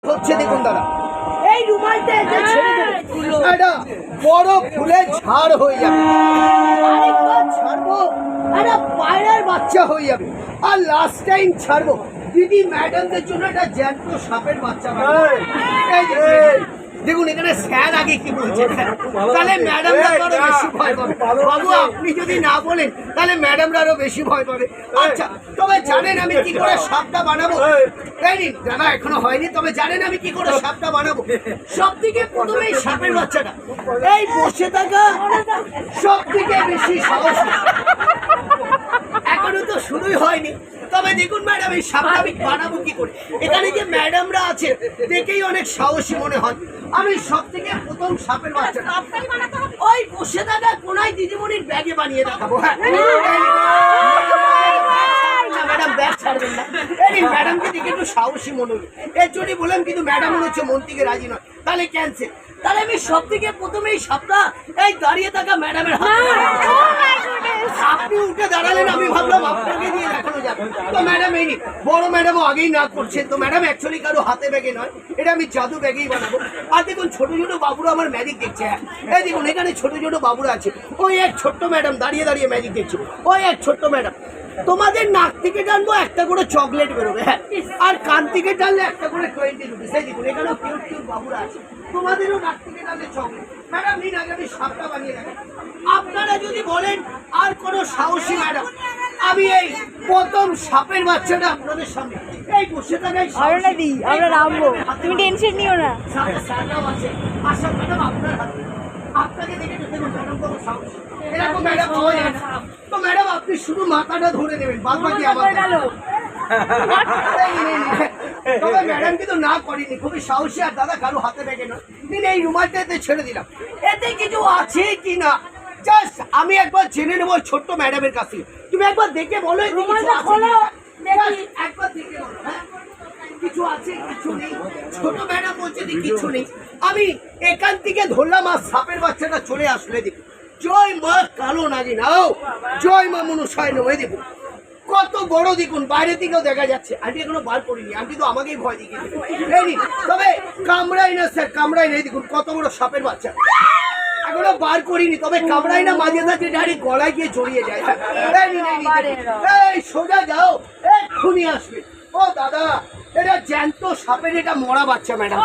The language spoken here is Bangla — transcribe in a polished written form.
হচ্ছে দেখুন দাদা, এই রুমালটা এটা ছেড়ে দেবে, এটা বড় ফুলের ঝাড় হয়ে যাবে, আরেকবার ছাড়বো একটা পায়রার বাচ্চা হয়ে যাবে, আর লাস্ট টাইম ছাড়বো দিদি ম্যাডামদের জন্য একটা জ্যান্ত সাপের বাচ্চা বানাবো। এই দেখুন এখানে স্যার আগে কি বলছেন, তাহলে ম্যাডামরা আরো বেশি ভয় পাবে। বাবু আপনি যদি না বলেন তাহলে ম্যাডামরা আরো বেশি ভয় পাবে। আচ্ছা তবে জানেন আমি কি করে সাপটা বানাবো? দাদা এখনো হয়নি, তবে জানেন আমি কি করে সাপটা বানাবো? সব থেকে প্রথমে সাপের বাচ্চাটা এই বসে থাকা সব থেকে বেশি সাহস, এখনো তো শুরুই হয়নি। তবে দেখুন ম্যাডাম এই সাপটা আমি বানাবো কি করে? এখানে যে ম্যাডামরা আছে দেখেই অনেক সাহসী মনে হয়। আমি সব থেকে প্রথম সাপের বাচ্চাটা ওই বসে থাকা কোনায় দিদিমণির ব্যাগে বানিয়ে দেখাবো। হ্যাঁ ম্যাডাম ব্যাগ ছাড়বেন না, এই ম্যাডামকে দেখে একটু সাহসী মনে হলো, এর জন্যই বললাম, কিন্তু ম্যাডাম মনে হচ্ছে মন থেকে রাজি নয়, তাহলে ক্যান্সেল। তাহলে আমি সব থেকে প্রথমে এই সাপটা এই দাঁড়িয়ে থাকা ম্যাডামের হাতে, আপনি উঠে দাঁড়ালেন, আমি ভাবলাম আপনাকে দিয়ে দেখানো যাবে। তো ম্যাডাম এই বড় ম্যাডামও আগেই না করছেন, তো ম্যাডাম অ্যাকচুয়ালি কারো হাতে ব্যাগে নয়, এটা আমি জাদু ব্যাগেই বানাবো। আর দেখুন ছোট ছোট বাবুরা আমার ম্যাজিক দেখছে। হ্যাঁ এই দেখুন এখানে ছোট ছোট বাবুরা আছে, ওই এক ছোট্ট ম্যাডাম দাঁড়িয়ে দাঁড়িয়ে ম্যাজিক দেখছে, ওই এক ছোট্ট ম্যাডাম। তোমাদের নাক থেকে টানবো একটা করে চকলেট বেরোবে, হ্যাঁ, আর কান থেকে টানলে একটা করে 20 রুপিস। এই দেখুন এখানেও কিউট কিউট বাবুরা আছে, তোমাদেরও নাক থেকে টানলে চকলেট। ম্যাডাম নিন আগে আমি সাপটা বানিয়ে রাখি। আপনারা যদি বলেন আর কোনো সাহসী ম্যাডাম, আমি এই প্রথম সাপের বাচ্চাটা আপনাদের সামনে এই বসে থাকাই আমরা নামবো, তুমি টেনশন নিও না। সাপটাও আছে। আশা ম্যাডাম আপনার হাতে, আপনাকে দেখে দেখুন ম্যাডাম কত সাহসী, এরকম ম্যাডাম পাওয়া যায় না। তো ম্যাডাম আপনি শুধু মাথাটা ধরে নেবেন, বাদ বাকি আমার। তবে ম্যাডাম কিন্তু না করেনি, খুবই সাহসী, আর দাদা কারো হাতে ব্যাগে না। এই রুমালটা এতে ছেড়ে দিলাম, এতে কিছু আছে কি না জাস্ট আমি একবার জেনে নেবো ছোট্ট ম্যাডামের কাছে। তুমি একবার দেখে বলো একবার দেখে বলো, হ্যাঁ কিছু আছে কিছু নেই। ছোট ম্যাডাম বলছে যে কিছু নেই। আমি এখান থেকে ধরলাম আর সাপের বাচ্চাটা চলে আসলে দেখি জয় মা কালো নাগি নাও, জয় মা মনুষায় নয়। দেখুন কত বড়, দেখুন বাইরে থেকেও দেখা যাচ্ছে। আন্টি এখনো বার করিনি, আন্টি তো আমাকেই ভয় দেখিয়ে দেয়নি, তবে কামড়াই না স্যার, কামড়াই নেই। দেখুন কত বড় সাপের বাচ্চা, এখনো বার করিনি, তবে কামড়াই না, মাঝে মাঝে ডাইরেক্ট গলায় গিয়ে জড়িয়ে যায়। এই সোজা যাও, এক্ষুনি আসবে। ও দাদা এটা জ্যান্ত সাপের, এটা মরা বাচ্চা ম্যাডাম।